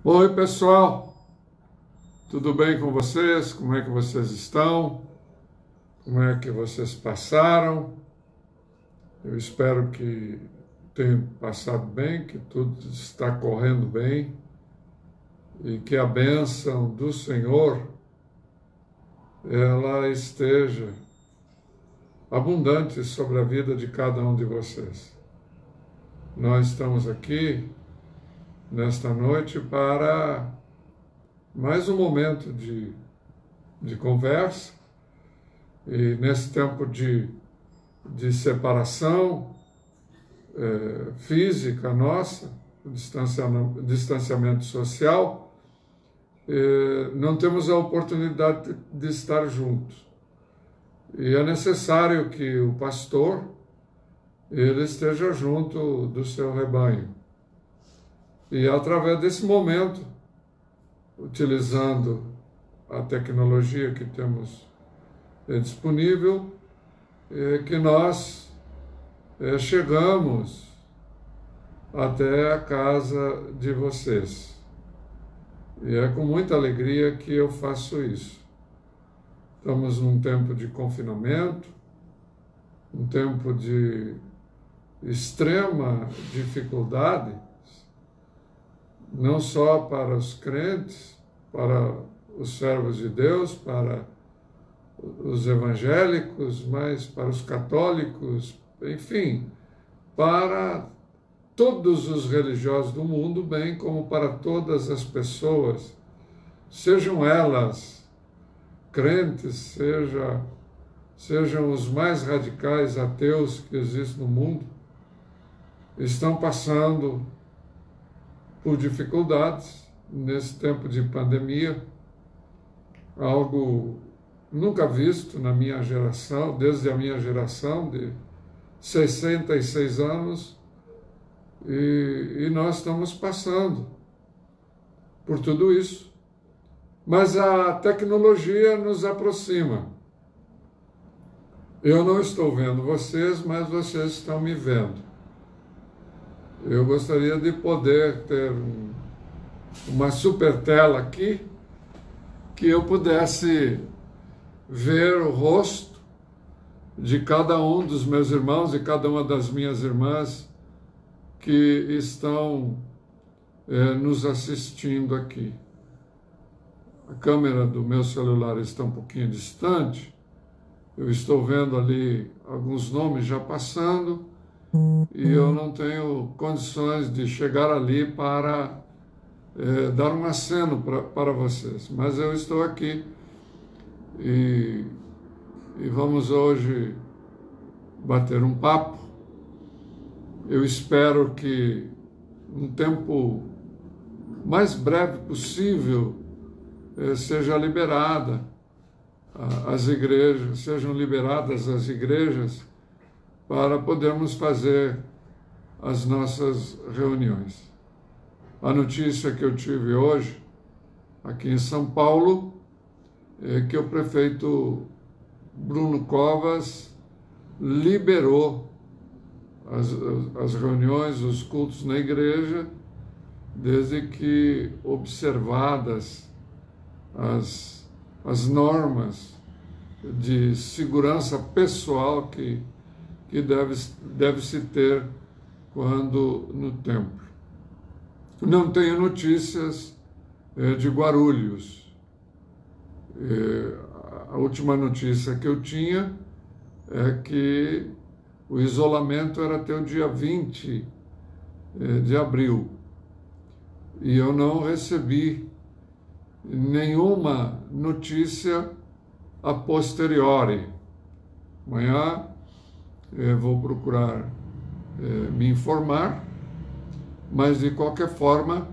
Oi, pessoal, tudo bem com vocês? Como é que vocês estão? Como é que vocês passaram? Eu espero que tenham passado bem, que tudo está correndo bem e que a bênção do Senhor ela esteja abundante sobre a vida de cada um de vocês. Nós estamos aqui nesta noite para mais um momento de conversa, e nesse tempo de separação física nossa, distanciamento social, não temos a oportunidade de estar juntos. E é necessário que o pastor ele esteja junto do seu rebanho. E através desse momento, utilizando a tecnologia que temos disponível, que nós chegamos até a casa de vocês. E é com muita alegria que eu faço isso. Estamos num tempo de confinamento, um tempo de extrema dificuldade, não só para os crentes, para os servos de Deus, para os evangélicos, mas para os católicos, enfim, para todos os religiosos do mundo, bem como para todas as pessoas, sejam elas crentes, sejam os mais radicais ateus que existem no mundo, estão passando por dificuldades nesse tempo de pandemia, algo nunca visto na minha geração, desde a minha geração de 66 anos, e nós estamos passando por tudo isso. Mas a tecnologia nos aproxima. Eu não estou vendo vocês, mas vocês estão me vendo. Eu gostaria de poder ter uma super tela aqui, que eu pudesse ver o rosto de cada um dos meus irmãos e cada uma das minhas irmãs que estão nos assistindo aqui. A câmera do meu celular está um pouquinho distante, eu estou vendo ali alguns nomes já passando, e eu não tenho condições de chegar ali para dar um aceno para vocês. Mas eu estou aqui e vamos hoje bater um papo. Eu espero que no tempo mais breve possível seja liberada as igrejas, sejam liberadas as igrejas para podermos fazer as nossas reuniões. A notícia que eu tive hoje, aqui em São Paulo, é que o prefeito Bruno Covas liberou as reuniões, os cultos na igreja, desde que observadas as normas de segurança pessoal que deve-se ter quando no templo. Não tenho notícias de Guarulhos. A última notícia que eu tinha é que o isolamento era até o dia 20 de abril. E eu não recebi nenhuma notícia a posteriori. Amanhã vou procurar me informar, mas de qualquer forma,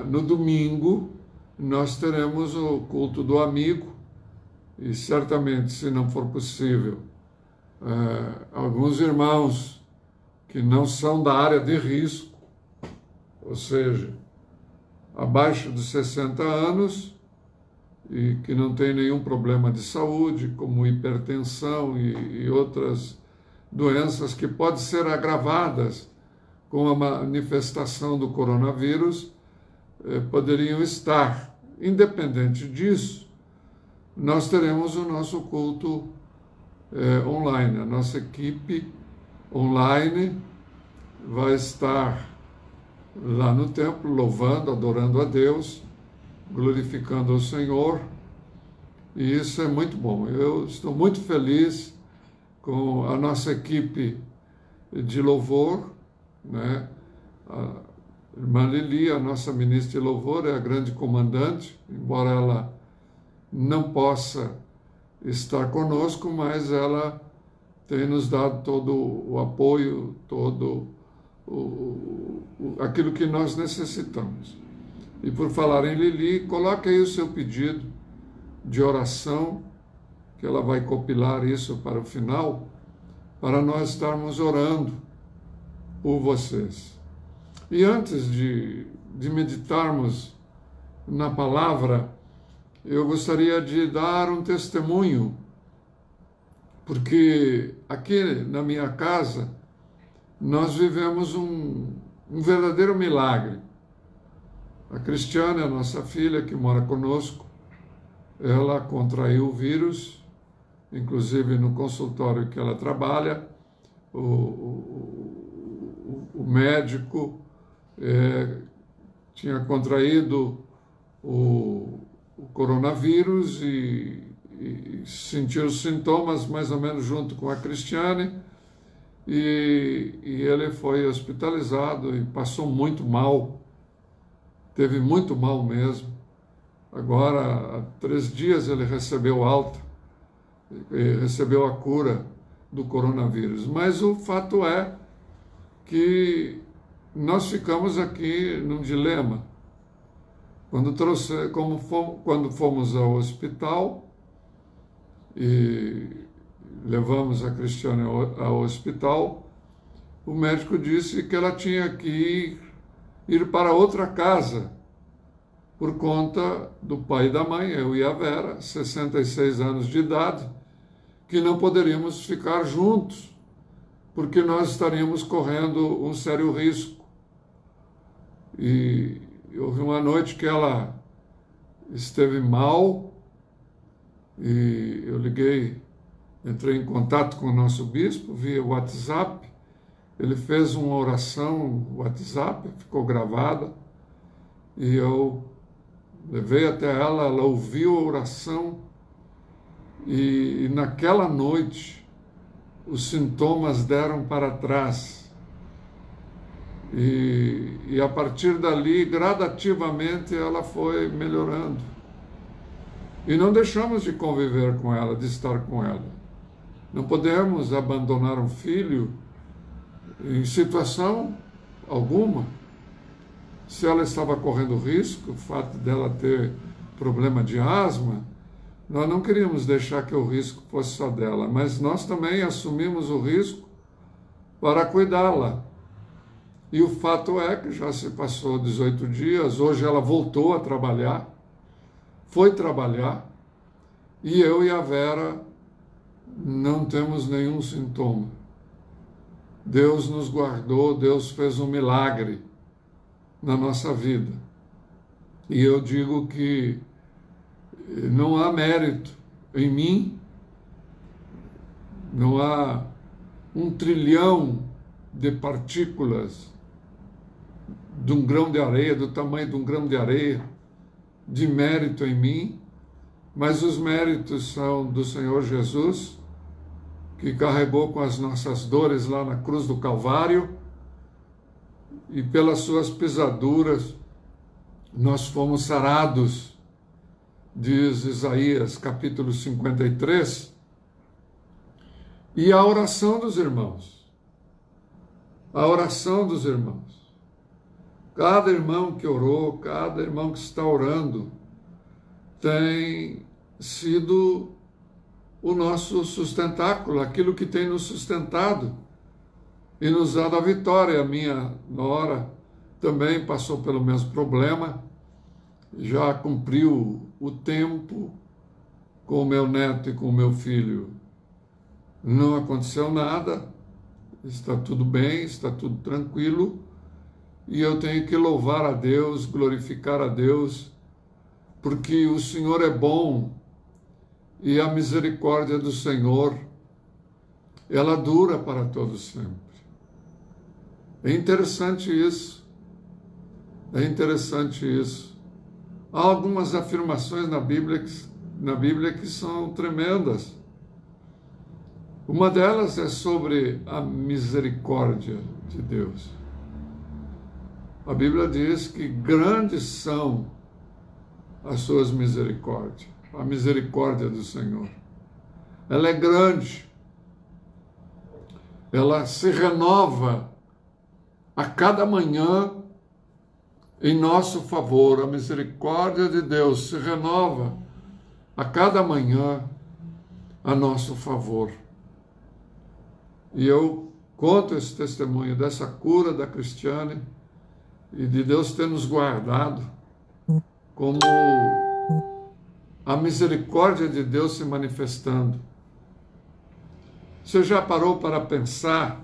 no domingo nós teremos o culto do amigo, e certamente, se não for possível, alguns irmãos que não são da área de risco, ou seja, abaixo dos 60 anos, e que não tem nenhum problema de saúde, como hipertensão e outras doenças que podem ser agravadas com a manifestação do coronavírus, poderiam estar. Independente disso, nós teremos o nosso culto online. A nossa equipe online vai estar lá no templo, louvando, adorando a Deus, glorificando o Senhor, e isso é muito bom. Eu estou muito feliz com a nossa equipe de louvor, né? A irmã Lili, a nossa ministra de louvor, é a grande comandante, embora ela não possa estar conosco, mas ela tem nos dado todo o apoio, todo aquilo que nós necessitamos. E por falar em Lili, coloque aí o seu pedido de oração, que ela vai compilar isso para o final, para nós estarmos orando por vocês. E antes de meditarmos na palavra, eu gostaria de dar um testemunho, porque aqui na minha casa nós vivemos um verdadeiro milagre. A Cristiane, a nossa filha que mora conosco, ela contraiu o vírus, inclusive no consultório que ela trabalha, o médico tinha contraído o coronavírus e sentiu os sintomas mais ou menos junto com a Cristiane, e ele foi hospitalizado e passou muito mal, teve muito mal mesmo. Agora, há 3 dias ele recebeu alta, recebeu a cura do coronavírus. Mas o fato é que nós ficamos aqui num dilema. Quando fomos ao hospital e levamos a Cristiane ao hospital, o médico disse que ela tinha que ir para outra casa, por conta do pai e da mãe, eu e a Vera, 66 anos de idade, que não poderíamos ficar juntos, porque nós estaríamos correndo um sério risco. E houve uma noite que ela esteve mal, e eu entrei em contato com o nosso bispo via WhatsApp. Ele fez uma oração no WhatsApp, ficou gravada, e eu levei até ela, ela ouviu a oração, e naquela noite os sintomas deram para trás. E a partir dali, gradativamente, ela foi melhorando. E não deixamos de conviver com ela, de estar com ela. Não podemos abandonar um filho em situação alguma. Se ela estava correndo risco, o fato dela ter problema de asma, nós não queríamos deixar que o risco fosse só dela, mas nós também assumimos o risco para cuidá-la. E o fato é que já se passou 18 dias, hoje ela voltou a trabalhar, foi trabalhar, e eu e a Vera não temos nenhum sintoma. Deus nos guardou, Deus fez um milagre na nossa vida. E eu digo que não há mérito em mim, não há 1 trilhão de partículas de um grão de areia, do tamanho de um grão de areia, de mérito em mim, mas os méritos são do Senhor Jesus, que carregou com as nossas dores lá na cruz do Calvário, e pelas suas pisaduras nós fomos sarados, diz Isaías capítulo 53, e a oração dos irmãos, cada irmão que orou, cada irmão que está orando, tem sido o nosso sustentáculo, aquilo que tem nos sustentado e nos dado a vitória. A minha nora também passou pelo mesmo problema, já cumpriu o tempo com o meu neto e com o meu filho. Não aconteceu nada, está tudo bem, está tudo tranquilo, e eu tenho que louvar a Deus, glorificar a Deus, porque o Senhor é bom e a misericórdia do Senhor, ela dura para todo sempre. É interessante isso. É interessante isso. Há algumas afirmações na Bíblia que são tremendas. Uma delas é sobre a misericórdia de Deus. A Bíblia diz que grandes são as suas misericórdias, a misericórdia do Senhor. Ela é grande, ela se renova a cada manhã em nosso favor. A misericórdia de Deus se renova a cada manhã a nosso favor. E eu conto esse testemunho dessa cura da Cristiane e de Deus ter nos guardado como a misericórdia de Deus se manifestando. Você já parou para pensar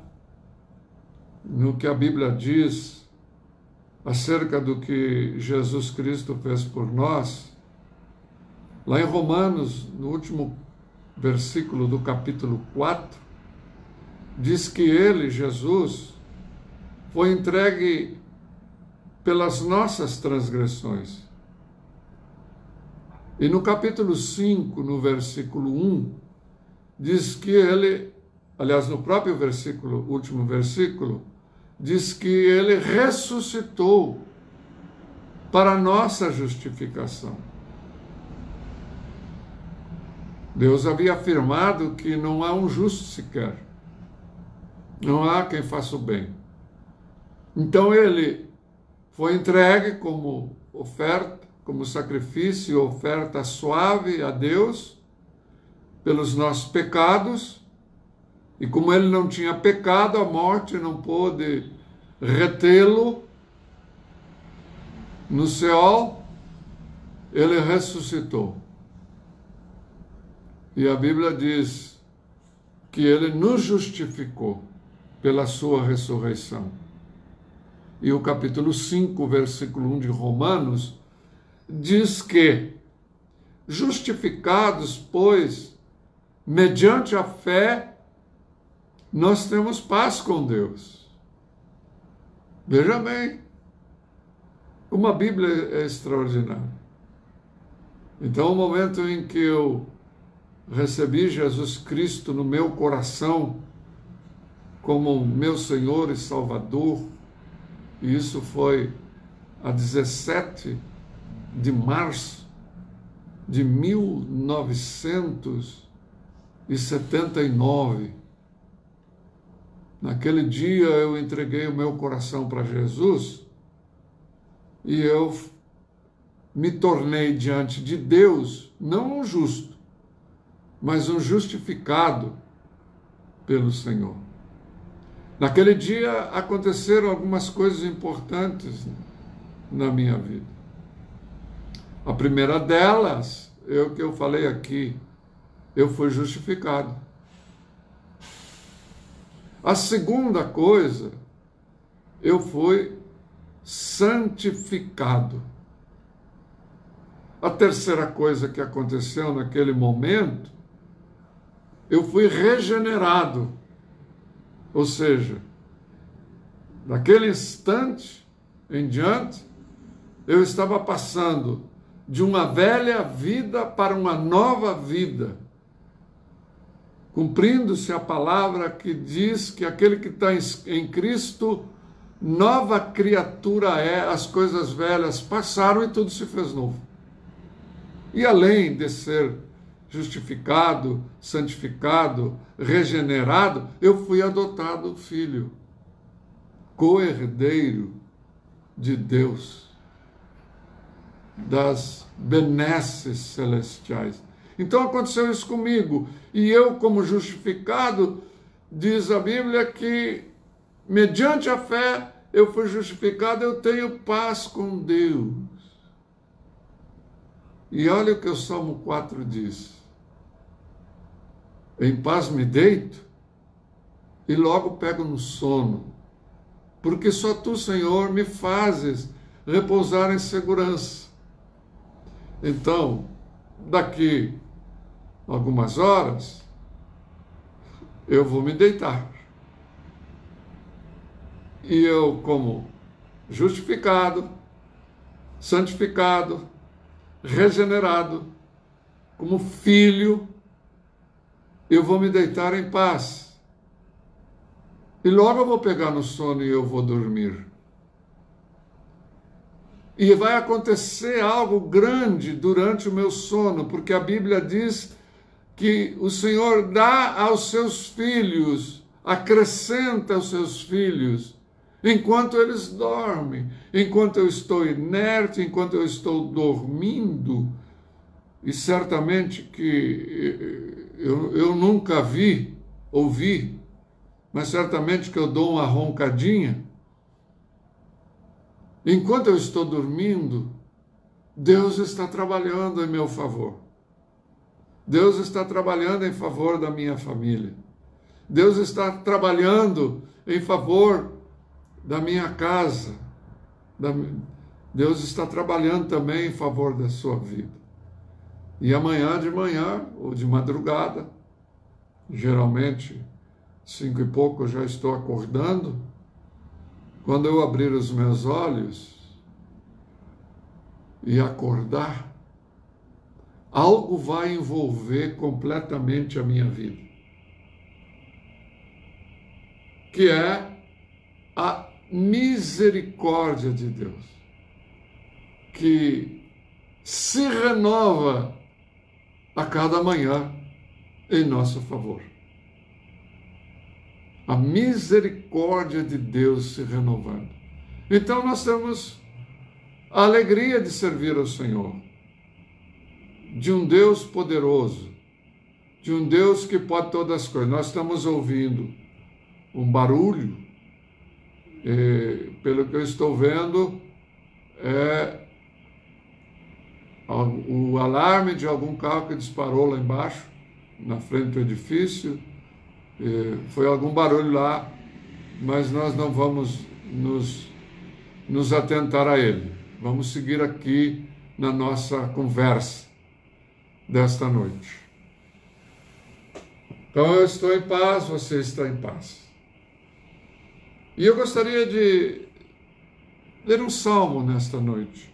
no que a Bíblia diz acerca do que Jesus Cristo fez por nós? Lá em Romanos, no último versículo do capítulo 4, diz que ele, Jesus, foi entregue pelas nossas transgressões. E no capítulo 5, no versículo 1, diz que ele, aliás, no próprio versículo, último versículo, diz que ele ressuscitou para a nossa justificação. Deus havia afirmado que não há um justo sequer. Não há quem faça o bem. Então ele foi entregue como oferta, como sacrifício e oferta suave a Deus pelos nossos pecados. E como ele não tinha pecado, a morte não pôde retê-lo no Seol, ele ressuscitou. E a Bíblia diz que ele nos justificou pela sua ressurreição. E o capítulo 5, versículo 1 de Romanos, diz que, justificados, pois, mediante a fé, nós temos paz com Deus. Veja bem, como a Bíblia é extraordinária. Então, o momento em que eu recebi Jesus Cristo no meu coração como meu Senhor e Salvador, e isso foi a 17 de março de 1979. Naquele dia eu entreguei o meu coração para Jesus e eu me tornei diante de Deus não um justo, mas um justificado pelo Senhor. Naquele dia aconteceram algumas coisas importantes na minha vida. A primeira delas, que eu falei aqui, eu fui justificado. A segunda coisa, eu fui santificado. A terceira coisa que aconteceu naquele momento, eu fui regenerado. Ou seja, naquele instante em diante, eu estava passando de uma velha vida para uma nova vida, cumprindo-se a palavra que diz que aquele que está em Cristo, nova criatura é, as coisas velhas passaram e tudo se fez novo. E além de ser justificado, santificado, regenerado, eu fui adotado filho, co-herdeiro de Deus, das benesses celestiais. Então aconteceu isso comigo, e eu, como justificado, diz a Bíblia que, mediante a fé, eu fui justificado, eu tenho paz com Deus. E olha o que o Salmo 4 diz: em paz me deito e logo pego no sono, porque só tu, Senhor, me fazes repousar em segurança. Então, daqui algumas horas, eu vou me deitar. E eu, como justificado, santificado, regenerado, como filho, eu vou me deitar em paz. E logo eu vou pegar no sono e eu vou dormir. E vai acontecer algo grande durante o meu sono, porque a Bíblia diz que o Senhor dá aos seus filhos, acrescenta aos seus filhos, enquanto eles dormem, enquanto eu estou inerte, enquanto eu estou dormindo. E certamente que eu nunca ouvi, mas certamente que eu dou uma roncadinha. Enquanto eu estou dormindo, Deus está trabalhando em meu favor. Deus está trabalhando em favor da minha família. Deus está trabalhando em favor da minha casa. Deus está trabalhando também em favor da sua vida. E amanhã de manhã, ou de madrugada, geralmente 5 e pouco eu já estou acordando, quando eu abrir os meus olhos e acordar, algo vai envolver completamente a minha vida, que é a misericórdia de Deus, que se renova a cada manhã em nosso favor. A misericórdia de Deus se renovando. Então nós temos a alegria de servir ao Senhor, de um Deus poderoso, de um Deus que pode todas as coisas. Nós estamos ouvindo um barulho, pelo que eu estou vendo, é o alarme de algum carro que disparou lá embaixo, na frente do edifício. Foi algum barulho lá, mas nós não vamos nos atentar a ele. Vamos seguir aqui na nossa conversa desta noite. Então eu estou em paz, você está em paz. E eu gostaria de ler um salmo nesta noite.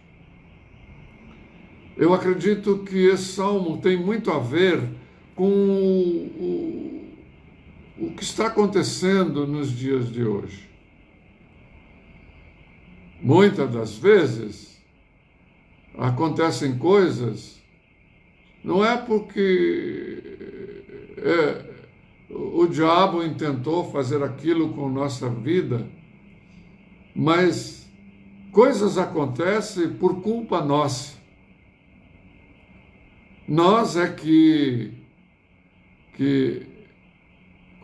Eu acredito que esse salmo tem muito a ver com o que está acontecendo nos dias de hoje. Muitas das vezes acontecem coisas, não é porque o diabo intentou fazer aquilo com nossa vida, mas coisas acontecem por culpa nossa. Nós é que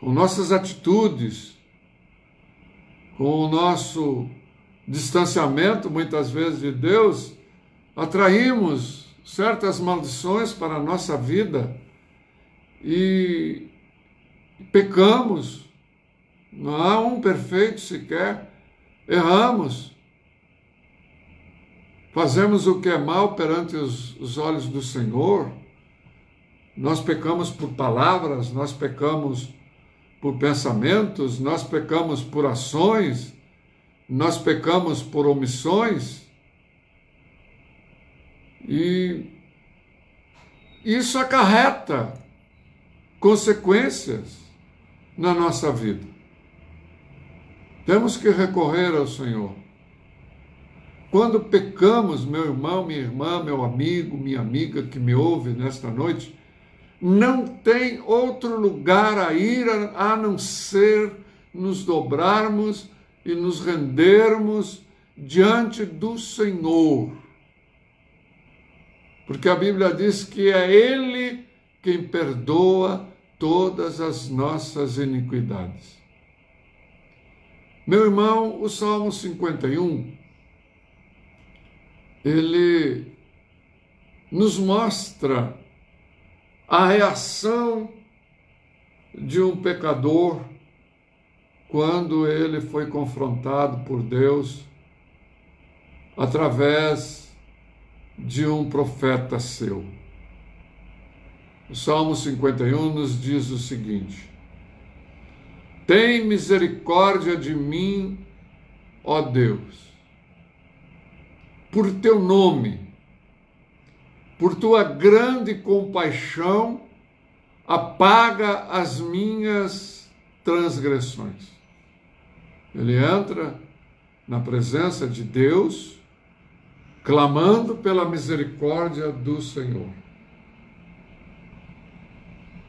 com nossas atitudes, com o nosso distanciamento, muitas vezes, de Deus, atraímos certas maldições para a nossa vida e pecamos. Não há um perfeito sequer, erramos. Fazemos o que é mal perante os olhos do Senhor. Nós pecamos por palavras, nós pecamos por pensamentos, nós pecamos por ações, nós pecamos por omissões. E isso acarreta consequências na nossa vida. Temos que recorrer ao Senhor. Quando pecamos, meu irmão, minha irmã, meu amigo, minha amiga que me ouve nesta noite, não tem outro lugar a ir a não ser nos dobrarmos e nos rendermos diante do Senhor. Porque a Bíblia diz que é Ele quem perdoa todas as nossas iniquidades. Meu irmão, o Salmo 51, ele nos mostra a reação de um pecador quando ele foi confrontado por Deus através de um profeta seu. O Salmo 51 nos diz o seguinte: tem misericórdia de mim, ó Deus, por teu nome, por tua grande compaixão, apaga as minhas transgressões. Ele entra na presença de Deus, clamando pela misericórdia do Senhor.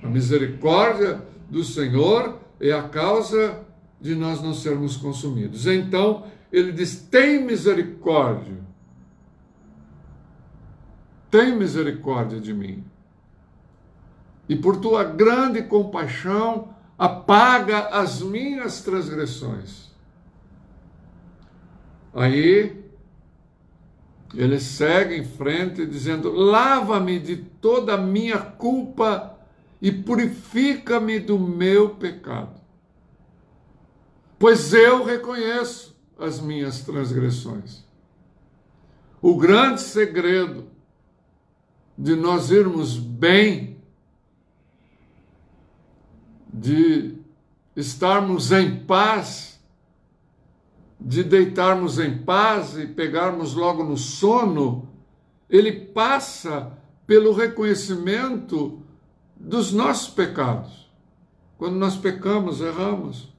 A misericórdia do Senhor é a causa de nós não sermos consumidos. Então, ele diz: tem misericórdia de mim. E por tua grande compaixão, apaga as minhas transgressões. Aí, ele segue em frente dizendo: lava-me de toda a minha culpa e purifica-me do meu pecado. Pois eu reconheço as minhas transgressões. O grande segredo de nós irmos bem, de estarmos em paz, de deitarmos em paz e pegarmos logo no sono, ele passa pelo reconhecimento dos nossos pecados. Quando nós pecamos, erramos,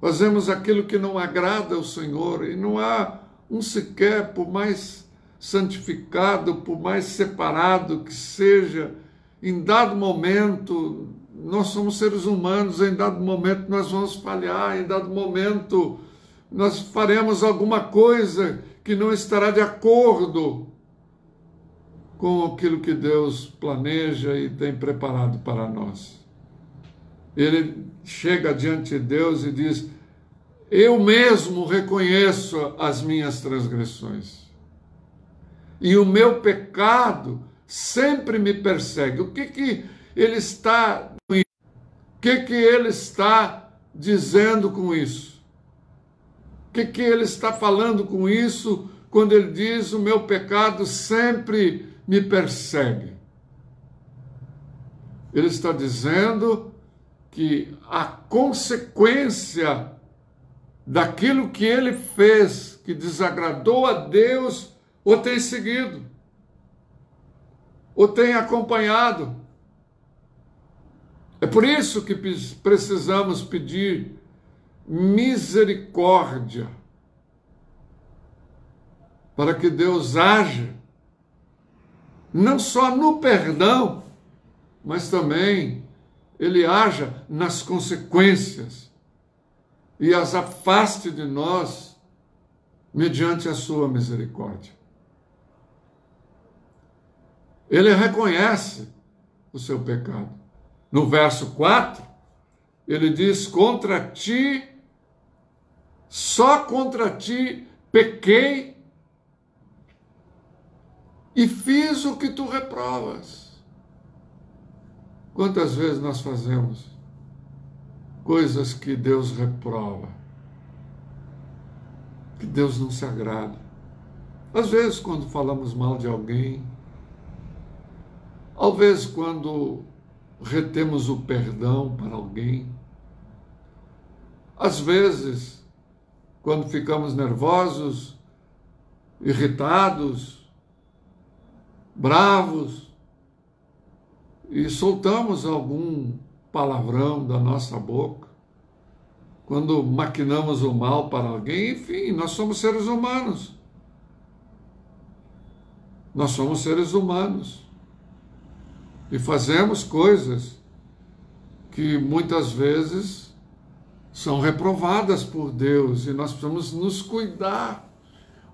fazemos aquilo que não agrada ao Senhor, e não há um sequer, por mais santificado, por mais separado que seja, em dado momento, nós somos seres humanos, em dado momento nós vamos falhar, em dado momento nós faremos alguma coisa que não estará de acordo com aquilo que Deus planeja e tem preparado para nós. Ele chega diante de Deus e diz: eu mesmo reconheço as minhas transgressões, e o meu pecado sempre me persegue. O que ele está ele está dizendo com isso? O que ele está falando com isso quando ele diz: o meu pecado sempre me persegue? Ele está dizendo que a consequência daquilo que ele fez, que desagradou a Deus, o tem seguido, o tem acompanhado. É por isso que precisamos pedir misericórdia, para que Deus haja, não só no perdão, mas também ele haja nas consequências e as afaste de nós mediante a sua misericórdia. Ele reconhece o seu pecado. No verso 4, ele diz: contra ti, só contra ti pequei e fiz o que tu reprovas. Quantas vezes nós fazemos coisas que Deus reprova, que Deus não se agrada? Às vezes, quando falamos mal de alguém, às vezes, quando retemos o perdão para alguém, às vezes, quando ficamos nervosos, irritados, bravos, e soltamos algum palavrão da nossa boca, quando maquinamos o mal para alguém. Enfim, nós somos seres humanos. Nós somos seres humanos. E fazemos coisas que muitas vezes são reprovadas por Deus, e nós precisamos nos cuidar.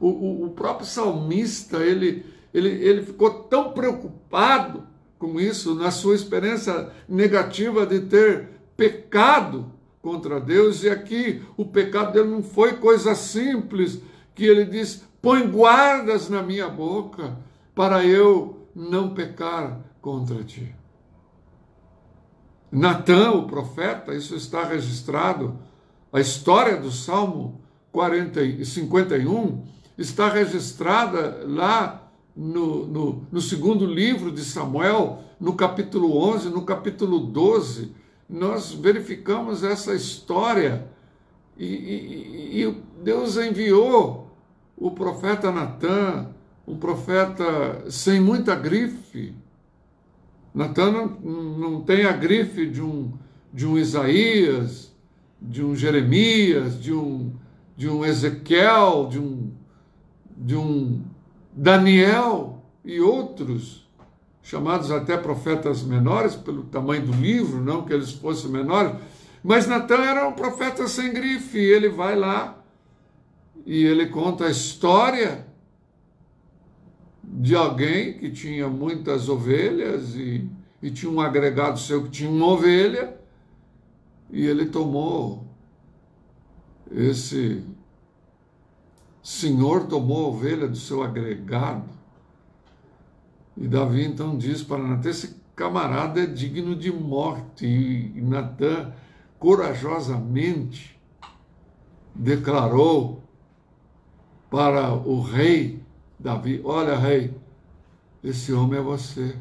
O próprio salmista, ele ficou tão preocupado com isso, na sua experiência negativa de ter pecado contra Deus, e aqui o pecado dele não foi coisa simples, que ele diz: põe guardas na minha boca, para eu não pecar contra ti. Natã, o profeta, isso está registrado A história do Salmo 51 está registrada lá no segundo livro de Samuel, no capítulo 11, no capítulo 12. Nós verificamos essa história e Deus enviou o profeta Natã, um profeta sem muita grife. Natã não tem a grife de um Isaías, de um Jeremias, de um Ezequiel, de um Daniel e outros, chamados até profetas menores, pelo tamanho do livro, não que eles fossem menores, mas Natã era um profeta sem grife, e ele vai lá e ele conta a história de alguém que tinha muitas ovelhas e tinha um agregado seu que tinha uma ovelha, e ele esse senhor tomou a ovelha do seu agregado. E Davi então diz para Natã: esse camarada é digno de morte. E Natã corajosamente declarou para o rei Davi: olha, rei, esse homem é você.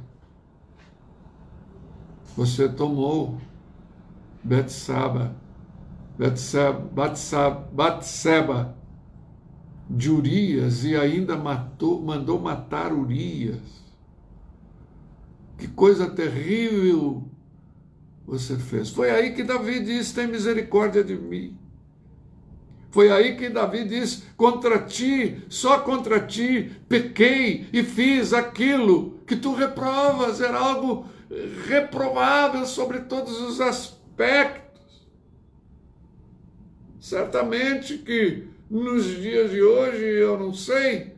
Você tomou Batseba de Urias e ainda mandou matar Urias. Que coisa terrível você fez. Foi aí que Davi disse: tem misericórdia de mim. Foi aí que Davi diz: contra ti, só contra ti, pequei e fiz aquilo que tu reprovas. Era algo reprovável sobre todos os aspectos. Certamente que nos dias de hoje, eu não sei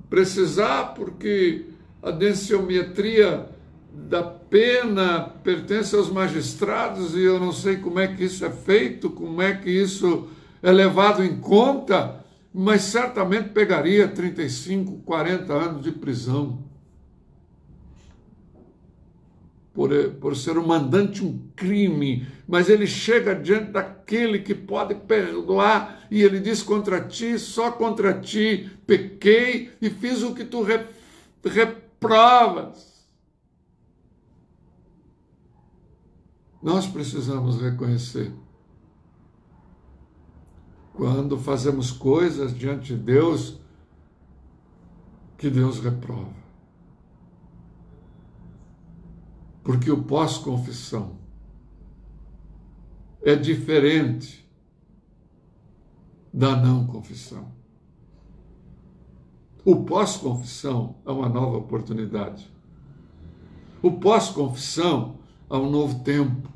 precisar, porque a densiometria da pena pertence aos magistrados e eu não sei como é que isso é feito, como é que isso é levado em conta, mas certamente pegaria 35, 40 anos de prisão por ser o mandante de um crime. Mas ele chega diante daquele que pode perdoar e ele diz: contra ti, só contra ti, pequei e fiz o que tu reprovas. Nós precisamos reconhecer quando fazemos coisas diante de Deus que Deus reprova. Porque o pós-confissão é diferente da não confissão. O pós-confissão é uma nova oportunidade. O pós-confissão é um novo tempo.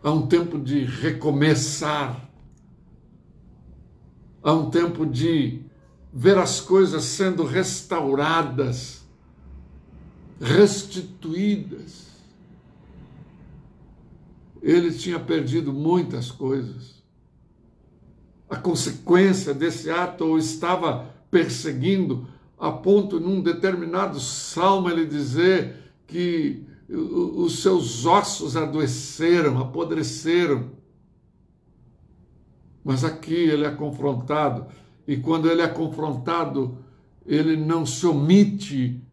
Há um tempo de recomeçar. Há um tempo de ver as coisas sendo restauradas, restituídas. Ele tinha perdido muitas coisas. A consequência desse ato o estava perseguindo, a ponto, num determinado salmo, ele dizer que os seus ossos adoeceram, apodreceram. Mas aqui ele é confrontado, e quando ele é confrontado, ele não se omite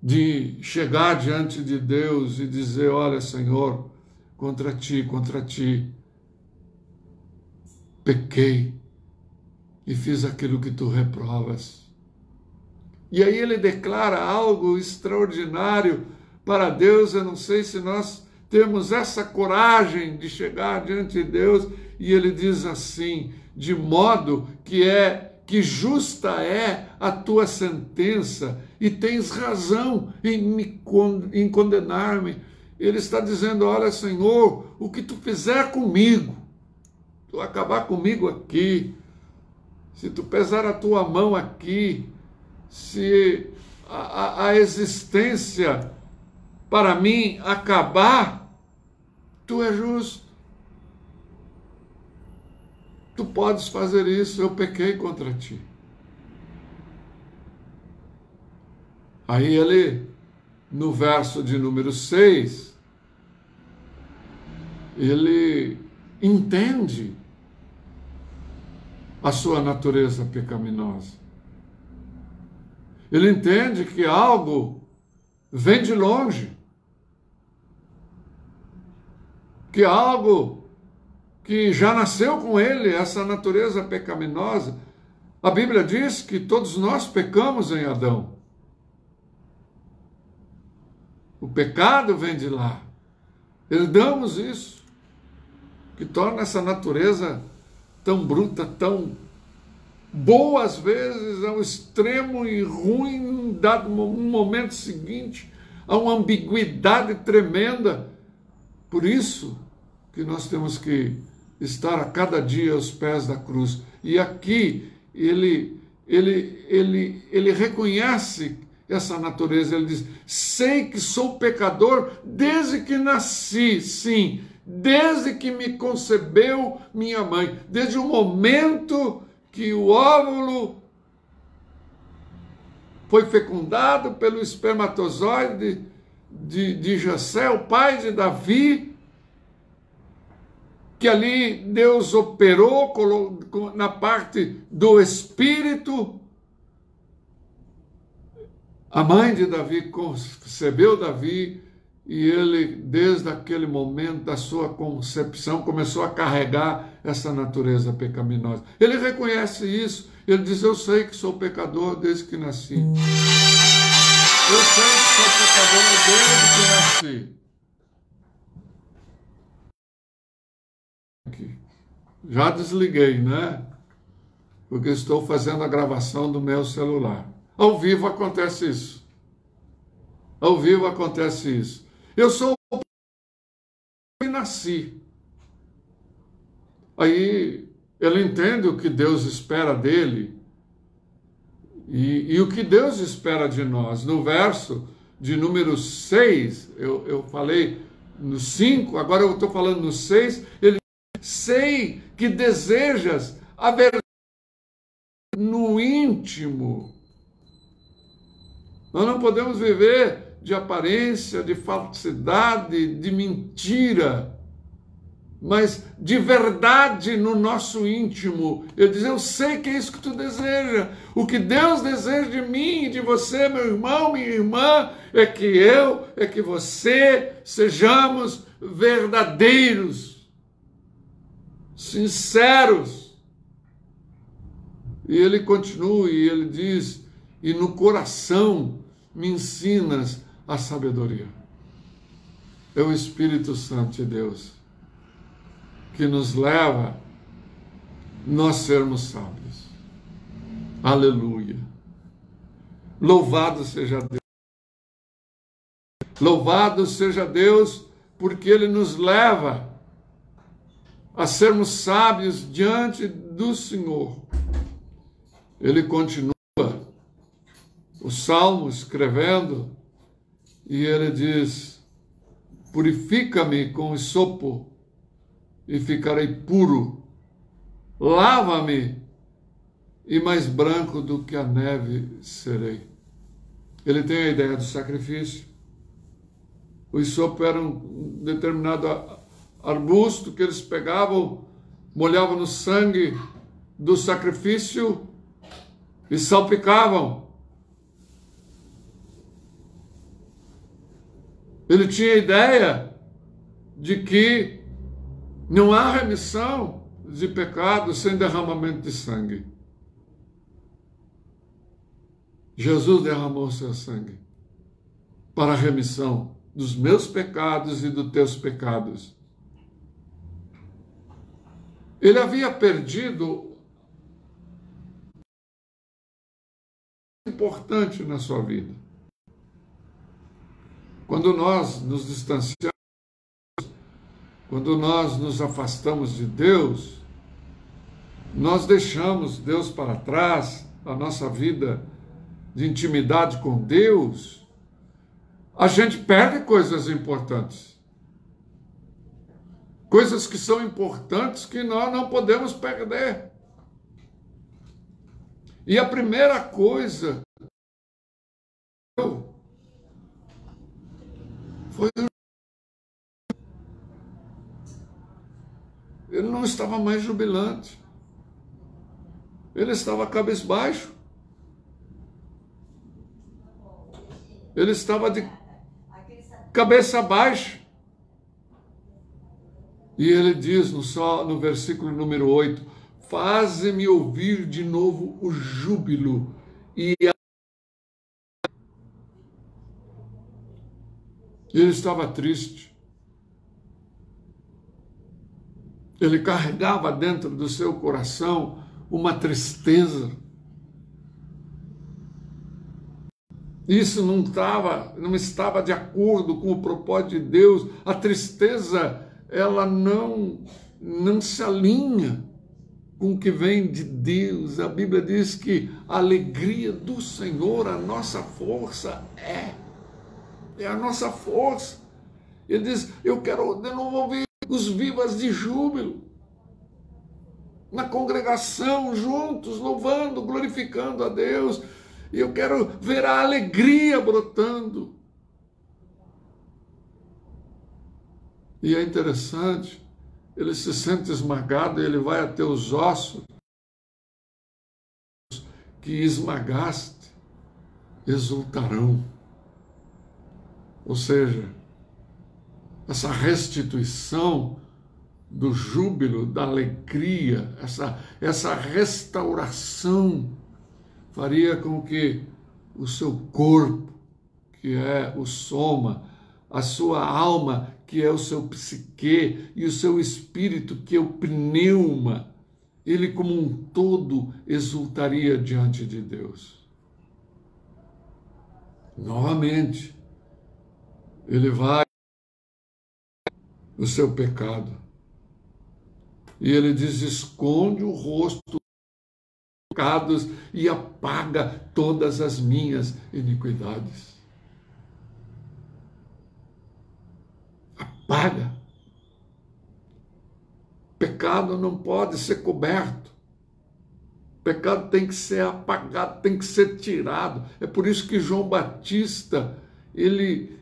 de chegar diante de Deus e dizer: olha, Senhor, contra ti, pequei e fiz aquilo que tu reprovas. E aí ele declara algo extraordinário para Deus. Eu não sei se nós temos essa coragem de chegar diante de Deus, e ele diz assim: de modo que justa é a tua sentença e tens razão em condenar-me. Ele está dizendo: olha, Senhor, o que tu fizer comigo, tu acabar comigo aqui, se tu pesar a tua mão aqui, se a existência para mim acabar, tu é justo. Tu podes fazer isso, eu pequei contra ti. Aí ele, no verso de número 6, ele entende a sua natureza pecaminosa. Ele entende que algo vem de longe, que algo que já nasceu com ele, essa natureza pecaminosa. A Bíblia diz que todos nós pecamos em Adão. O pecado vem de lá. Herdamos isso, que torna essa natureza tão bruta, tão boa às vezes, ao extremo e ruim, num dado momento seguinte, a uma ambiguidade tremenda. Por isso que nós temos que estar a cada dia aos pés da cruz. E aqui ele reconhece essa natureza. Ele diz: sei que sou pecador desde que nasci, sim, desde que me concebeu minha mãe, desde o momento que o óvulo foi fecundado pelo espermatozoide de Jessé, o pai de Davi, que ali Deus operou na parte do espírito. A mãe de Davi concebeu Davi, e ele, desde aquele momento da sua concepção, começou a carregar essa natureza pecaminosa. Ele reconhece isso. Ele diz: eu sei que sou pecador desde que nasci. Eu sei que sou pecador desde que nasci. Aqui. Já desliguei, né? Porque estou fazendo a gravação do meu celular. Ao vivo acontece isso. Ao vivo acontece isso. Eu sou o que nasci. Aí ele entende o que Deus espera dele e o que Deus espera de nós. No verso de número 6, eu falei no 5, agora eu estou falando no 6, ele diz: sei que desejas a verdade no íntimo. Nós não podemos viver de aparência, de falsidade, de mentira, mas de verdade no nosso íntimo. Ele diz: eu sei que é isso que tu deseja. O que Deus deseja de mim e de você, meu irmão, minha irmã, é que você sejamos verdadeiros, sinceros. E ele continua e ele diz: e no coração me ensinas a sabedoria. É o Espírito Santo de Deus que nos leva a nós sermos sábios. Aleluia. Louvado seja Deus. Louvado seja Deus, porque Ele nos leva a sermos sábios diante do Senhor. Ele continua o Salmo escrevendo, e ele diz: purifica-me com hisopo e ficarei puro, lava-me e mais branco do que a neve serei. Ele tem a ideia do sacrifício. O hisopo era um determinado arbusto que eles pegavam, molhavam no sangue do sacrifício e salpicavam. Ele tinha a ideia de que não há remissão de pecado sem derramamento de sangue. Jesus derramou seu sangue para a remissão dos meus pecados e dos teus pecados. Ele havia perdido importante na sua vida. Quando nós nos distanciamos, quando nós nos afastamos de Deus, nós deixamos Deus para trás, a nossa vida de intimidade com Deus, a gente perde coisas importantes. Coisas que são importantes que nós não podemos perder. E a primeira coisa foi ele não estava mais jubilante. Ele estava cabisbaixo. Ele estava de cabeça baixa. E ele diz no versículo número 8, faze-me ouvir de novo o júbilo e ele estava triste. Ele carregava dentro do seu coração uma tristeza. Isso não estava de acordo com o propósito de Deus. A tristeza, ela não se alinha com o que vem de Deus. A Bíblia diz que a alegria do Senhor, a nossa força é a nossa força. Ele diz, eu quero de novo ouvir os vivas de júbilo, na congregação, juntos, louvando, glorificando a Deus. E eu quero ver a alegria brotando. E é interessante, ele se sente esmagado, ele vai até os ossos que esmagaste, exultarão. Ou seja, essa restituição do júbilo, da alegria, essa restauração faria com que o seu corpo, que é o soma, a sua alma, que é o seu psique, e o seu espírito, que é o pneuma, ele como um todo exultaria diante de Deus. Novamente, ele vai o seu pecado. E ele diz, esconde o rosto dos pecados e apaga todas as minhas iniquidades. Apaga. Pecado não pode ser coberto. Pecado tem que ser apagado, tem que ser tirado. É por isso que João Batista, ele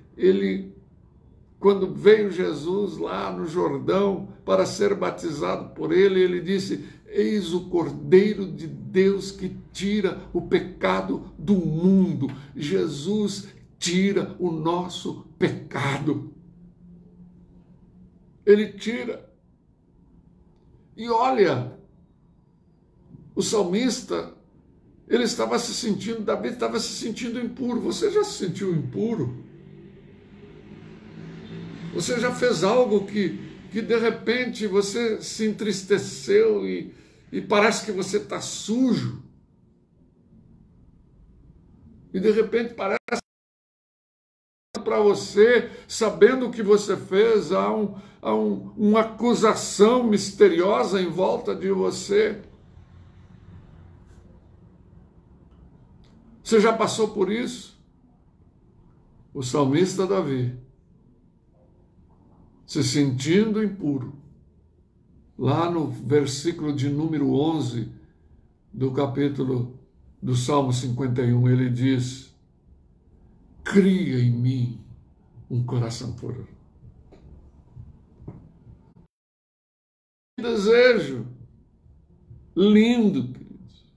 quando veio Jesus lá no Jordão para ser batizado por ele, ele disse, eis o Cordeiro de Deus que tira o pecado do mundo. Jesus tira o nosso pecado. Ele tira. E olha, o salmista, ele estava se sentindo, Davi estava se sentindo impuro. Você já se sentiu impuro? Você já fez algo que de repente você se entristeceu e parece que você está sujo? E de repente parece para você, sabendo o que você fez, há uma acusação misteriosa em volta de você. Você já passou por isso? O salmista Davi, se sentindo impuro, lá no versículo de número 11 do capítulo do Salmo 51, ele diz, cria em mim um coração puro. Que desejo lindo, queridos.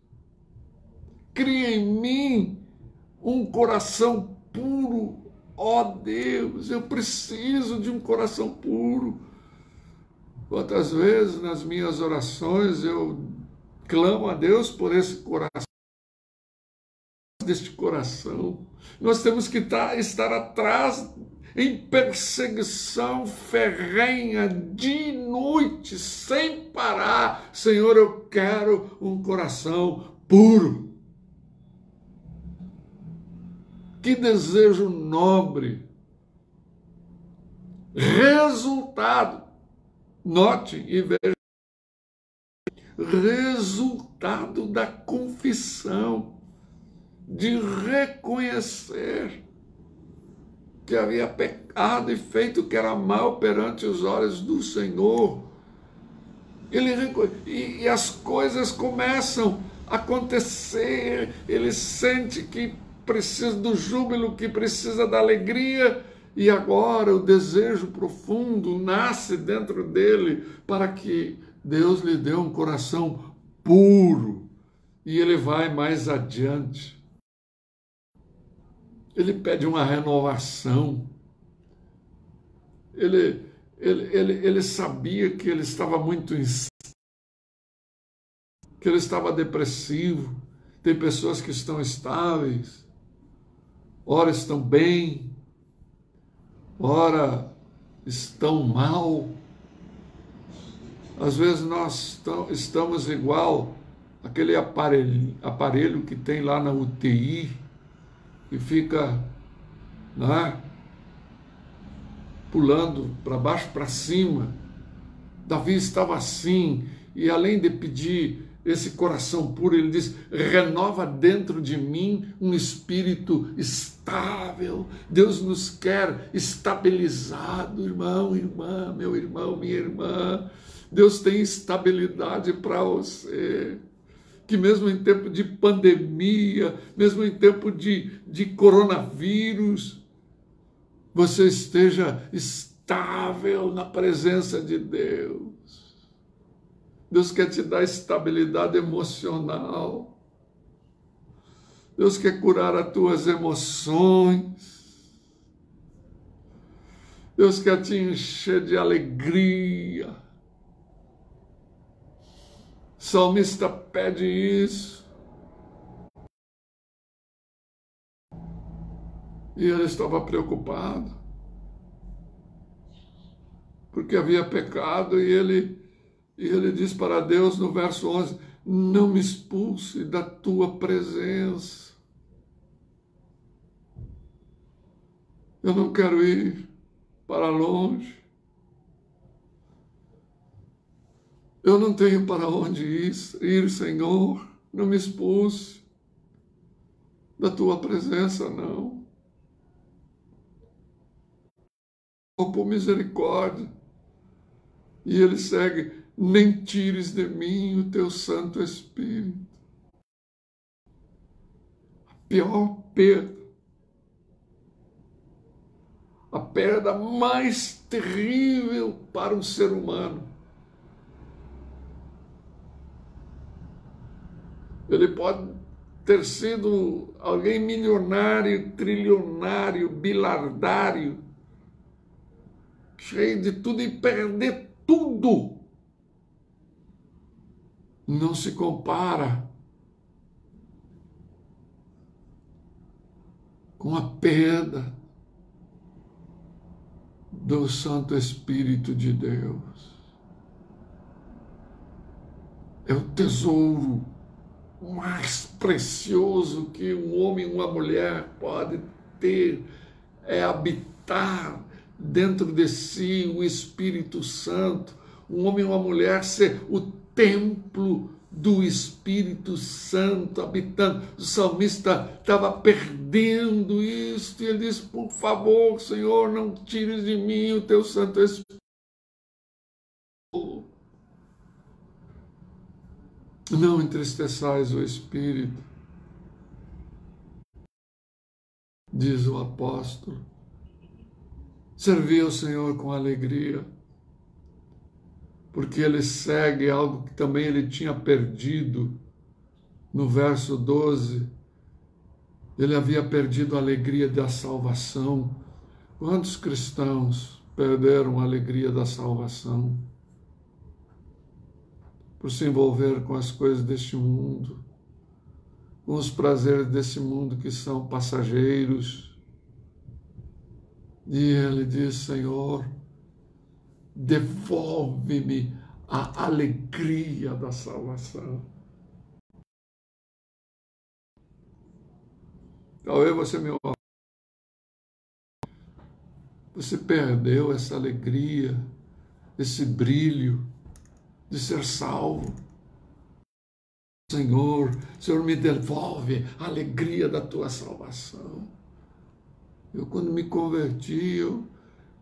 Cria em mim um coração puro. Ó Deus, eu preciso de um coração puro. Quantas vezes nas minhas orações eu clamo a Deus por esse coração, deste coração. Nós temos que estar atrás em perseguição ferrenha, dia e noite, sem parar. Senhor, eu quero um coração puro. Que desejo nobre. Resultado. Note e veja. Resultado da confissão. De reconhecer que havia pecado e feito o que era mal perante os olhos do Senhor. E as coisas começam a acontecer. Ele sente que precisa do júbilo, que precisa da alegria, E agora o desejo profundo nasce dentro dele para que Deus lhe dê um coração puro. E ele vai mais adiante. Ele pede uma renovação. Ele sabia que ele estava muito que ele estava depressivo. Tem pessoas que estão estáveis, ora estão bem, ora estão mal. Às vezes nós estamos igual aquele aparelho que tem lá na UTI, que fica, né, pulando para baixo, para cima. Davi estava assim, e além de pedir esse coração puro, ele diz: renova dentro de mim um espírito estável. Deus nos quer estabilizado, irmão, irmã, meu irmão, minha irmã. Deus tem estabilidade para você. Que mesmo em tempo de pandemia, mesmo em tempo de coronavírus, você esteja estável na presença de Deus. Deus quer te dar estabilidade emocional. Deus quer curar as tuas emoções. Deus quer te encher de alegria. O salmista pede isso. E ele estava preocupado, porque havia pecado, e ele diz para Deus no verso 11, não me expulse da tua presença. Eu não quero ir para longe. Eu não tenho para onde ir, Senhor. Não me expulse da tua presença, não. Por misericórdia. E ele segue, nem tires de mim o teu Santo Espírito. A pior perda. A perda mais terrível para um ser humano. Ele pode ter sido alguém milionário, trilionário, bilardário, cheio de tudo, e perder tudo. Não se compara com a perda do Santo Espírito de Deus. É o tesouro mais precioso que um homem e uma mulher pode ter, é habitar dentro de si o Espírito Santo. Um homem e uma mulher ser o templo do Espírito Santo habitando. O salmista estava perdendo isso, e ele diz: por favor, Senhor, não tires de mim o teu Santo Espírito. Não entristeçais o Espírito, diz o apóstolo. Servi ao Senhor com alegria, porque ele segue algo que também ele tinha perdido. No verso 12, ele havia perdido a alegria da salvação. Quantos cristãos perderam a alegria da salvação por se envolver com as coisas deste mundo, com os prazeres desse mundo que são passageiros? E ele diz: Senhor, devolve-me a alegria da salvação. Talvez você me ouça. Você perdeu essa alegria, esse brilho de ser salvo. Senhor, me devolve a alegria da tua salvação. Eu, quando me converti,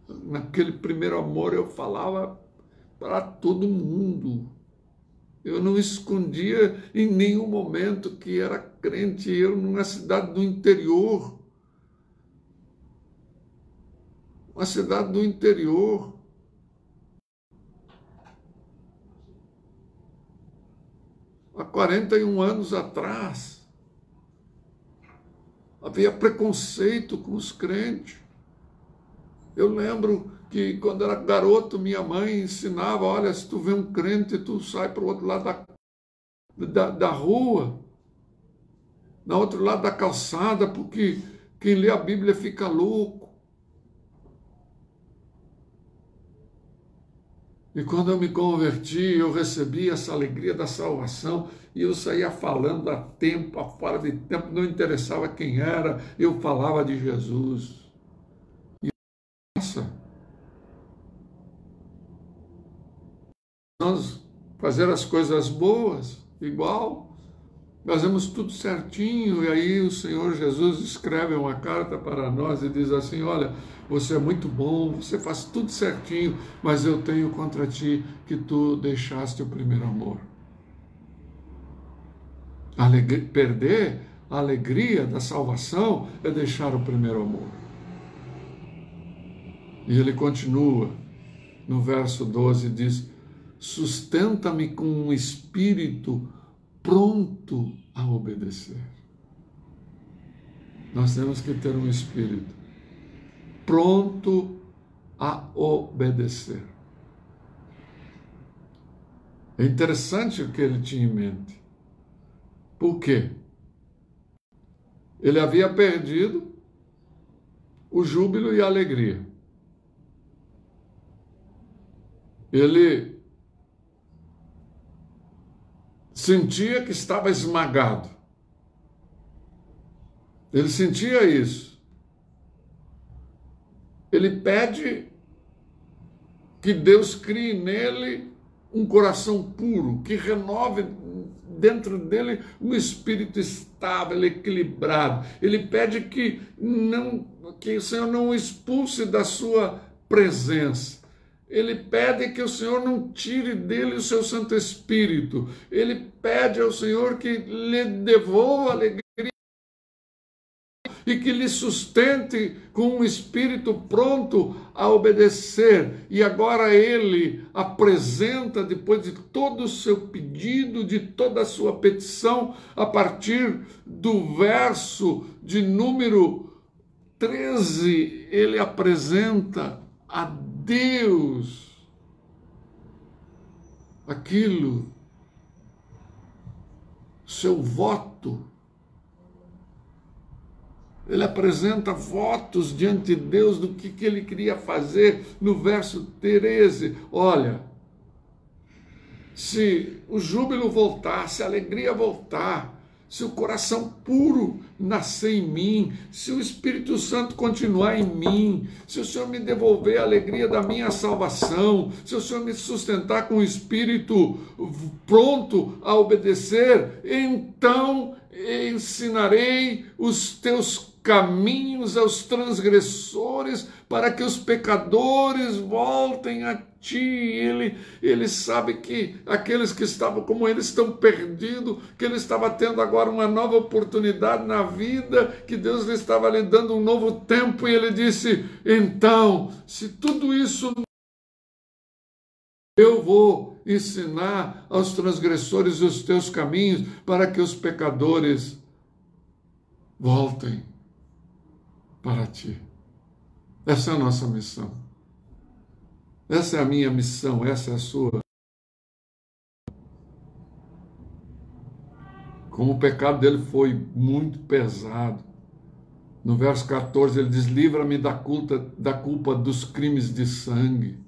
naquele primeiro amor, eu falava para todo mundo. Eu não escondia em nenhum momento que era crente. Eu, numa cidade do interior, uma cidade do interior. Há 41 anos atrás, havia preconceito com os crentes. Eu lembro que quando era garoto, minha mãe ensinava, olha, se tu vê um crente, tu sai para o outro lado da rua, no outro lado da calçada, porque quem lê a Bíblia fica louco. E quando eu me converti, eu recebi essa alegria da salvação e eu saía falando a tempo, a fora de tempo, não interessava quem era, eu falava de Jesus. E nossa, nós fazer as coisas boas, igual, fazemos tudo certinho, e aí o Senhor Jesus escreve uma carta para nós e diz assim, olha, você é muito bom, você faz tudo certinho, mas eu tenho contra ti que tu deixaste o primeiro amor. Perder a alegria da salvação é deixar o primeiro amor. E ele continua, no verso 12, diz, sustenta-me com um espírito pronto a obedecer. Nós temos que ter um espírito pronto a obedecer. É interessante o que ele tinha em mente. Por quê? Ele havia perdido o júbilo e a alegria. Ele sentia que estava esmagado. Ele sentia isso. Ele pede que Deus crie nele um coração puro, que renove dentro dele um espírito estável, equilibrado. Ele pede que o Senhor não o expulse da sua presença. Ele pede que o Senhor não tire dele o seu Santo Espírito. Ele pede ao Senhor que lhe devolva a alegria e que lhe sustente com um espírito pronto a obedecer. E agora ele apresenta, depois de todo o seu pedido, de toda a sua petição, a partir do verso de número 13, ele apresenta a Deus aquilo, seu voto. Ele apresenta votos diante de Deus do que ele queria fazer no verso 13. Olha, se o júbilo voltar, se a alegria voltar, se o coração puro nascer em mim, se o Espírito Santo continuar em mim, se o Senhor me devolver a alegria da minha salvação, se o Senhor me sustentar com o Espírito pronto a obedecer, então ensinarei os teus caminhos aos transgressores, para que os pecadores voltem a ti. Ele sabe que aqueles que estavam como ele estão perdidos, que ele estava tendo agora uma nova oportunidade na vida, que Deus lhe estava lhe dando um novo tempo, e ele disse, então, se tudo isso eu vou ensinar aos transgressores os teus caminhos, para que os pecadores voltem para ti. Essa é a nossa missão. Essa é a minha missão, essa é a sua. Como o pecado dele foi muito pesado. No verso 14 ele diz, livra-me da culpa dos crimes de sangue.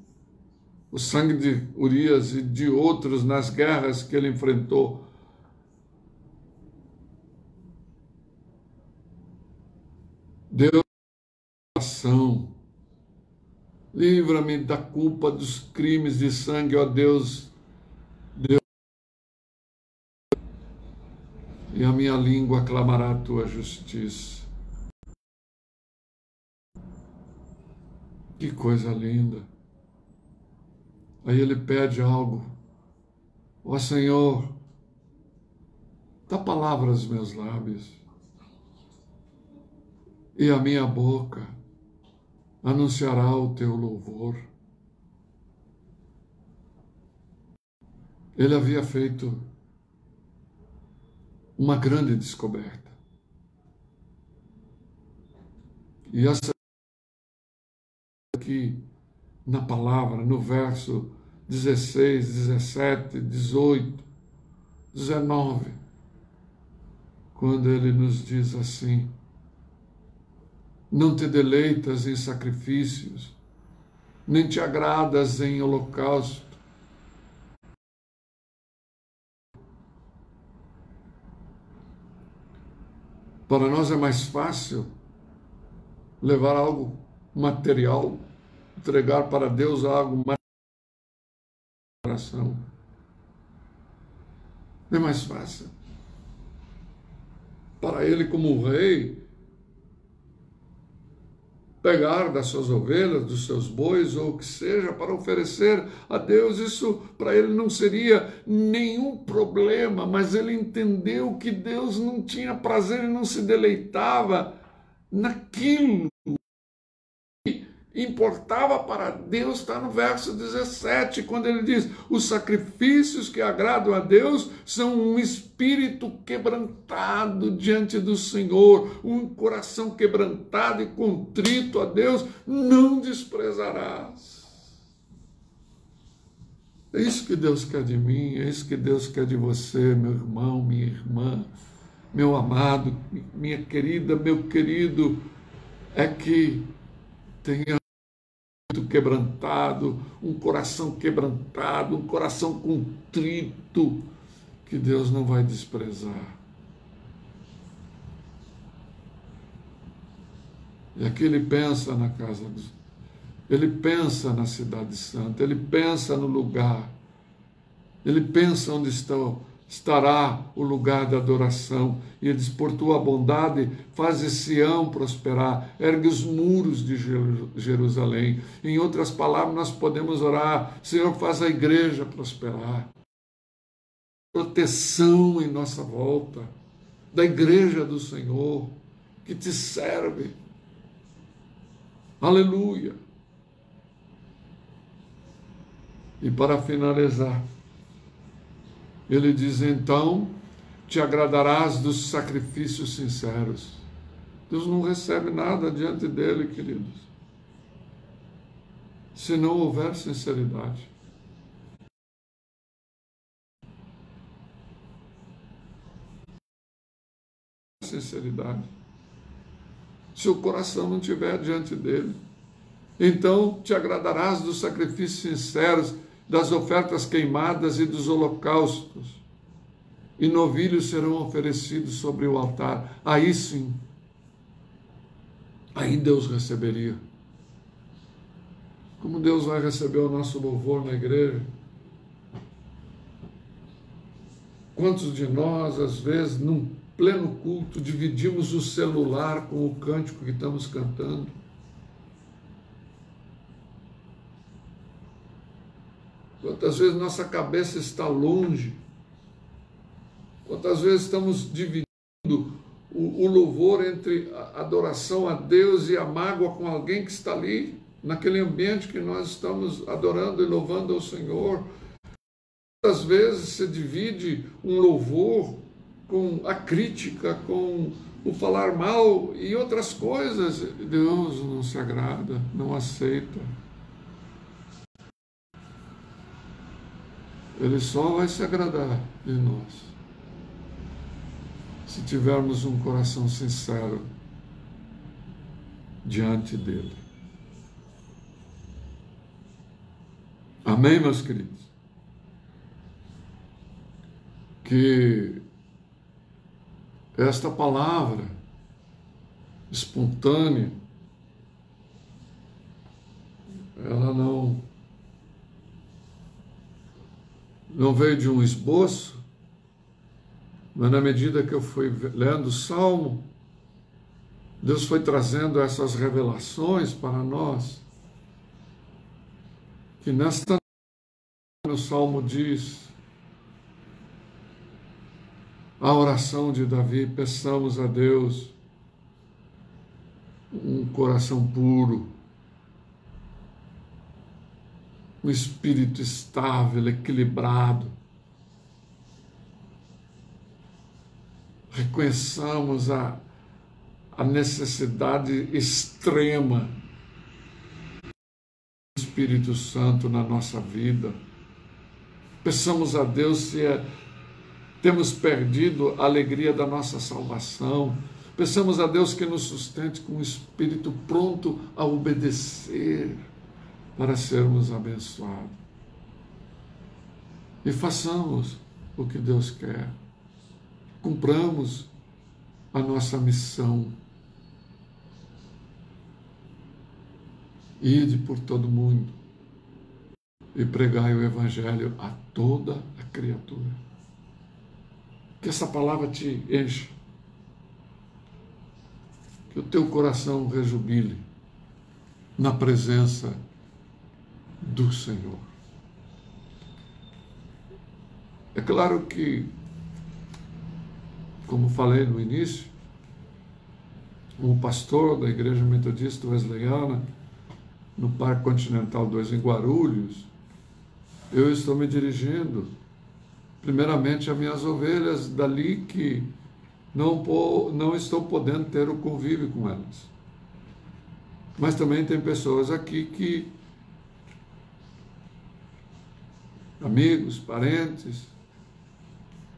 O sangue de Urias e de outros nas guerras que ele enfrentou. Deus, livra-me da culpa dos crimes de sangue, ó Deus, e a minha língua clamará a tua justiça. Que coisa linda. Aí ele pede algo, ó Senhor, dá palavras aos meus lábios, e a minha boca anunciará o teu louvor. Ele havia feito uma grande descoberta. E essa aqui na palavra, no verso 16, 17, 18, 19, quando ele nos diz assim: não te deleitas em sacrifícios, nem te agradas em holocausto. Para nós é mais fácil levar algo material, entregar para Deus algo mais coração. É mais fácil. Para ele, como rei, pegar das suas ovelhas, dos seus bois, ou o que seja, para oferecer a Deus, isso para ele não seria nenhum problema, mas ele entendeu que Deus não tinha prazer e não se deleitava naquilo. Importava para Deus, está no verso 17, quando ele diz: os sacrifícios que agradam a Deus são um espírito quebrantado diante do Senhor, um coração quebrantado e contrito a Deus não desprezarás. É isso que Deus quer de mim, é isso que Deus quer de você, meu irmão, minha irmã, meu amado, minha querida, meu querido, é que tenha quebrantado, um coração contrito, que Deus não vai desprezar. E aqui ele pensa na casa ele pensa na cidade santa, ele pensa no lugar, ele pensa onde estará o lugar da adoração, e ele diz: por tua bondade fazes Sião prosperar, ergue os muros de Jerusalém. Em outras palavras, nós podemos orar: Senhor, faz a igreja prosperar. Proteção em nossa volta, da igreja do Senhor, que te serve. Aleluia. E para finalizar, ele diz: então te agradarás dos sacrifícios sinceros. Deus não recebe nada diante dele, queridos, se não houver sinceridade. Sinceridade. Se o coração não estiver diante dele. Então te agradarás dos sacrifícios sinceros, das ofertas queimadas e dos holocaustos, e novilhos serão oferecidos sobre o altar. Aí sim, aí Deus receberia. Como Deus vai receber o nosso louvor na igreja? Quantos de nós, às vezes, num pleno culto, dividimos o celular com o cântico que estamos cantando? Quantas vezes nossa cabeça está longe? Quantas vezes estamos dividindo o louvor entre a adoração a Deus e a mágoa com alguém que está ali, naquele ambiente que nós estamos adorando e louvando ao Senhor? Quantas vezes se divide um louvor com a crítica, com o falar mal e outras coisas? Deus não se agrada, não aceita. Ele só vai se agradar de nós se tivermos um coração sincero diante dele. Amém, meus queridos? Que esta palavra espontânea, ela não veio de um esboço, mas na medida que eu fui lendo o Salmo, Deus foi trazendo essas revelações para nós, que nesta noite o Salmo diz: a oração de Davi, peçamos a Deus um coração puro, um espírito estável, equilibrado. Reconheçamos a necessidade extrema do Espírito Santo na nossa vida. Peçamos a Deus se temos perdido a alegria da nossa salvação. Peçamos a Deus que nos sustente com o espírito pronto a obedecer para sermos abençoados. E façamos o que Deus quer. Cumpramos a nossa missão. Ide por todo mundo e pregai o Evangelho a toda a criatura. Que essa palavra te encha. Que o teu coração rejubile na presença do Senhor. É claro que, como falei no início, um pastor da Igreja Metodista Wesleyana, no Parque Continental 2, em Guarulhos, eu estou me dirigindo, primeiramente, às minhas ovelhas dali que não estou podendo ter o convívio com elas. Mas também tem pessoas aqui que, amigos, parentes,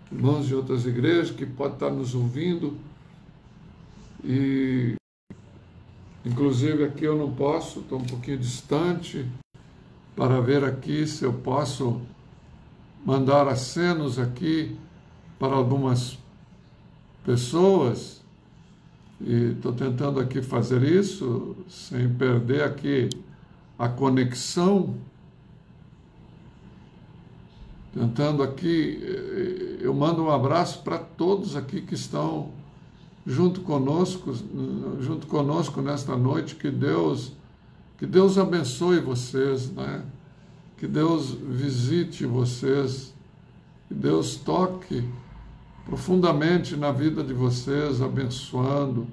irmãos de outras igrejas que podem estar nos ouvindo e, inclusive, aqui eu não posso, estou um pouquinho distante, para ver aqui se eu posso mandar acenos aqui para algumas pessoas, e estou tentando aqui fazer isso sem perder aqui a conexão, tentando aqui, eu mando um abraço para todos aqui que estão junto conosco nesta noite. Que Deus abençoe vocês, né? Que Deus visite vocês, que Deus toque profundamente na vida de vocês, abençoando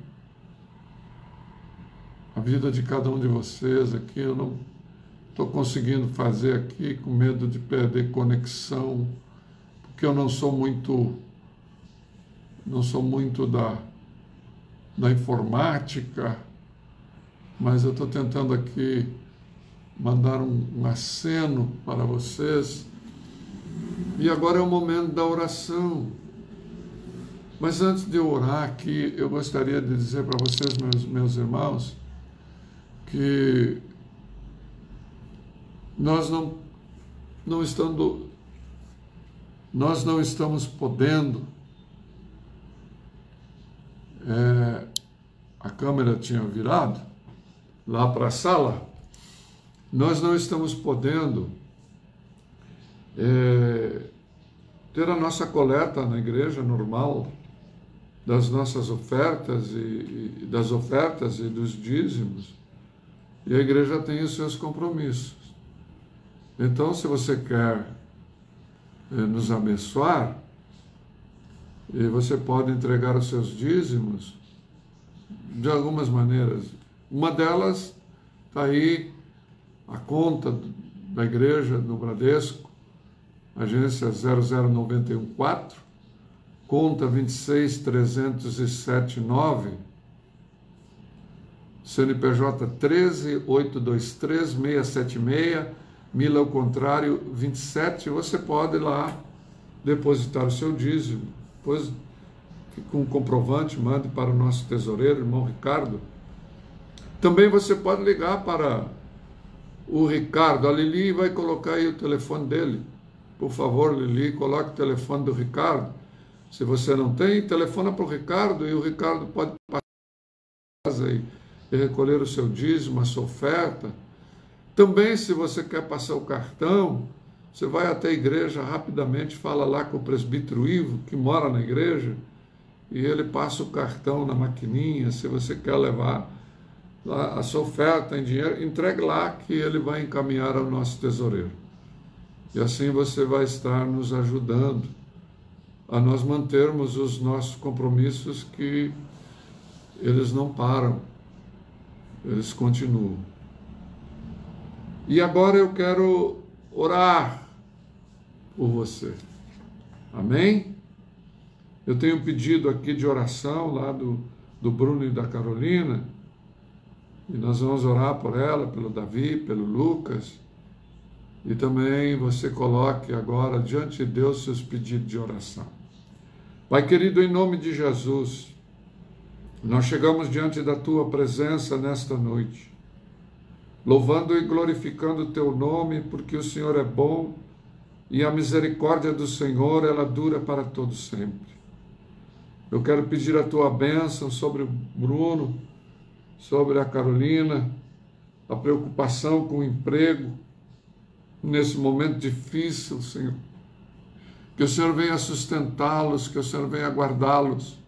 a vida de cada um de vocês aqui. Eu não estou conseguindo fazer aqui, com medo de perder conexão, porque eu não sou muito da informática, mas eu estou tentando aqui mandar um aceno para vocês. E agora é o momento da oração. Mas antes de eu orar aqui, eu gostaria de dizer para vocês, meus irmãos, que nós não estamos podendo. A câmera tinha virado lá para a sala. Nós não estamos podendo ter a nossa coleta na igreja normal, das nossas ofertas e das ofertas e dos dízimos, e a igreja tem os seus compromissos. Então, se você quer nos abençoar, e você pode entregar os seus dízimos de algumas maneiras. Uma delas está aí, a conta da igreja no Bradesco, agência 00914, conta 26307.9, CNPJ 13.823.676, mila ao contrário 27. Você pode ir lá depositar o seu dízimo. Depois, com um comprovante, mande para o nosso tesoureiro, irmão Ricardo. Também você pode ligar para o Ricardo. A Lili vai colocar aí o telefone dele. Por favor, Lili, coloque o telefone do Ricardo. Se você não tem, telefona para o Ricardo e o Ricardo pode passar casa e recolher o seu dízimo, a sua oferta. Também, se você quer passar o cartão, você vai até a igreja rapidamente, fala lá com o presbítero Ivo, que mora na igreja, e ele passa o cartão na maquininha. Se você quer levar lá a sua oferta em dinheiro, entregue lá que ele vai encaminhar ao nosso tesoureiro. E assim você vai estar nos ajudando a nós mantermos os nossos compromissos, que eles não param, eles continuam. E agora eu quero orar por você. Amém? Eu tenho um pedido aqui de oração lá do Bruno e da Carolina, e nós vamos orar por ela, pelo Davi, pelo Lucas, e também você coloque agora diante de Deus seus pedidos de oração. Pai querido, em nome de Jesus, nós chegamos diante da Tua presença nesta noite, louvando e glorificando o Teu nome, porque o Senhor é bom e a misericórdia do Senhor, ela dura para todo sempre. Eu quero pedir a Tua bênção sobre o Bruno, sobre a Carolina, a preocupação com o emprego, nesse momento difícil, Senhor. Que o Senhor venha sustentá-los, que o Senhor venha guardá-los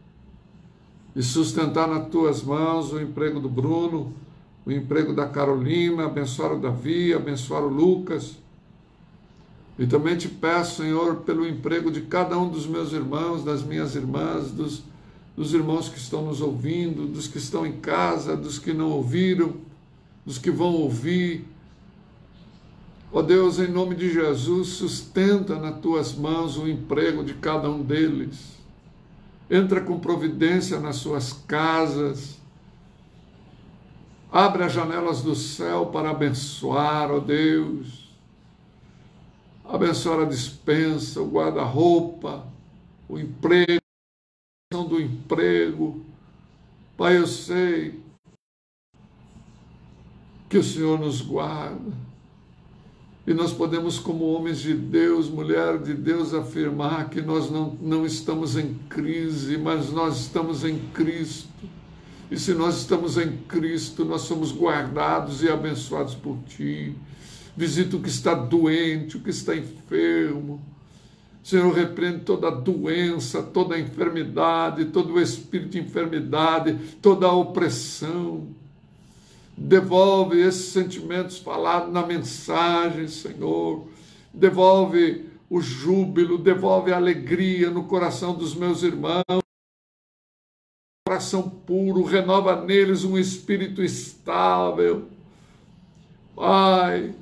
e sustentar nas Tuas mãos o emprego do Bruno, o emprego da Carolina, abençoar o Davi, abençoar o Lucas. E também te peço, Senhor, pelo emprego de cada um dos meus irmãos, das minhas irmãs, dos irmãos que estão nos ouvindo, dos que estão em casa, dos que não ouviram, dos que vão ouvir. Ó Deus, em nome de Jesus, sustenta nas Tuas mãos o emprego de cada um deles. Entra com providência nas suas casas. Abre as janelas do céu para abençoar, ó Deus. Abençoar a despensa, o guarda-roupa, o emprego, a questão do emprego. Pai, eu sei que o Senhor nos guarda. E nós podemos, como homens de Deus, mulher de Deus, afirmar que nós não estamos em crise, mas nós estamos em Cristo. E se nós estamos em Cristo, nós somos guardados e abençoados por Ti. Visita o que está doente, o que está enfermo. Senhor, repreende toda doença, toda enfermidade, todo o espírito de enfermidade, toda a opressão. Devolve esses sentimentos falados na mensagem, Senhor. Devolve o júbilo, devolve a alegria no coração dos meus irmãos. Coração puro, renova neles um espírito estável. Pai,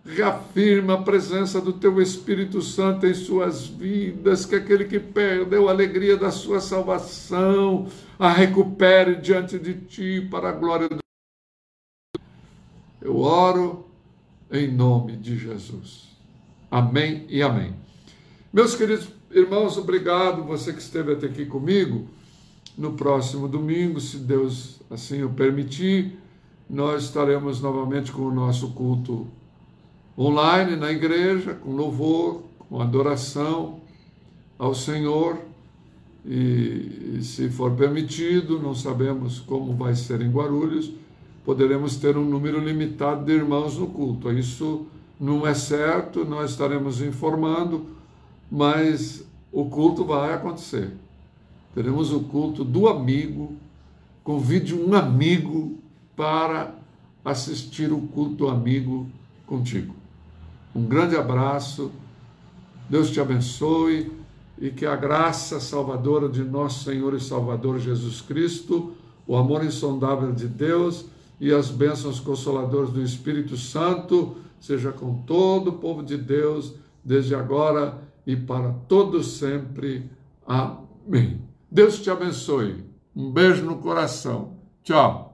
reafirma a presença do Teu Espírito Santo em suas vidas, que aquele que perdeu a alegria da sua salvação, a recupere diante de Ti para a glória do Deus. Eu oro em nome de Jesus. Amém e amém. Meus queridos irmãos, obrigado você que esteve até aqui comigo. No próximo domingo, se Deus assim o permitir, nós estaremos novamente com o nosso culto online na igreja, com louvor, com adoração ao Senhor. E se for permitido, não sabemos como vai ser em Guarulhos, poderemos ter um número limitado de irmãos no culto. Isso não é certo, nós estaremos informando, mas o culto vai acontecer. Teremos o culto do amigo, convide um amigo para assistir o culto do amigo contigo. Um grande abraço, Deus te abençoe e que a graça salvadora de nosso Senhor e Salvador Jesus Cristo, o amor insondável de Deus e as bênçãos consoladoras do Espírito Santo seja com todo o povo de Deus, desde agora e para todos sempre. Amém. Deus te abençoe. Um beijo no coração. Tchau.